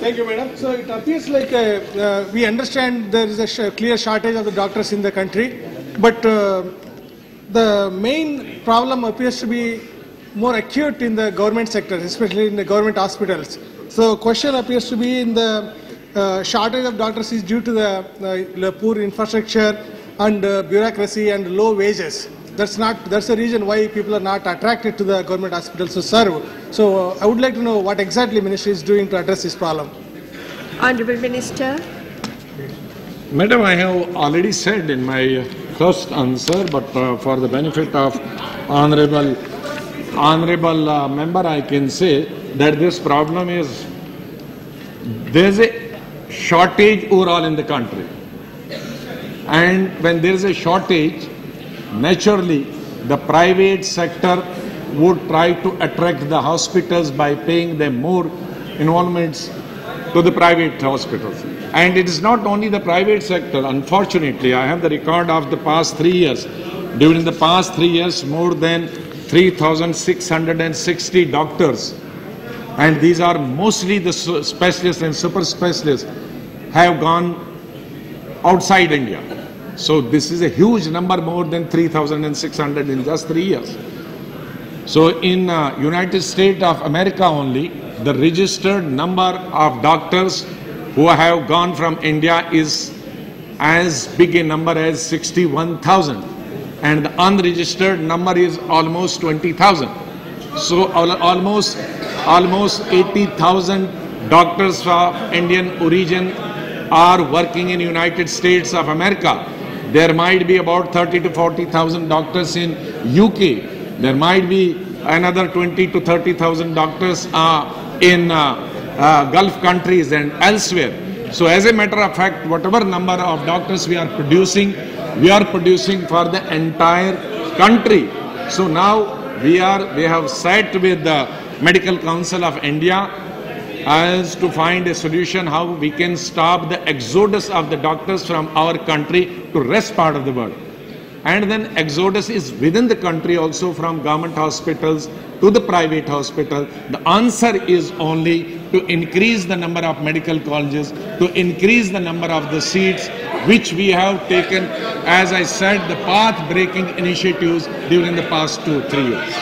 Thank you, madam. So it appears like we understand there is a clear shortage of the doctors in the country, but the main problem appears to be more acute in the government sector, especially in the government hospitals. So question appears to be in the shortage of doctors is due to the poor infrastructure and bureaucracy and low wages. That's the reason why people are not attracted to the government hospitals to serve. So I would like to know what exactly Ministry is doing to address this problem. Honorable Minister. Madam, I have already said in my first answer, but for the benefit of honorable member, I can say that this problem is, there's a shortage overall in the country. And when there is a shortage, naturally, the private sector would try to attract the hospitals by paying them more involvements to the private hospitals. And it is not only the private sector. Unfortunately, I have the record of the past 3 years. During the past 3 years, more than 3,660 doctors, and these are mostly the specialists and super specialists, have gone outside India. So this is a huge number, more than 3,600 in just 3 years. So in United States of America only, the registered number of doctors who have gone from India is as big a number as 61,000. And the unregistered number is almost 20,000. So almost 80,000 doctors of Indian origin are working in United States of America. There might be about 30 to 40,000 doctors in UK. There might be another 20 to 30,000 doctors in Gulf countries and elsewhere. So as a matter of fact, whatever number of doctors we are producing for the entire country. So now we have sat with the Medical Council of India as to find a solution how we can stop the exodus of the doctors from our country to rest part of the world. And then exodus is within the country also, from government hospitals to the private hospital. The answer is only to increase the number of medical colleges, to increase the number of the seats, which we have taken, as I said, the path-breaking initiatives during the past 2-3 years.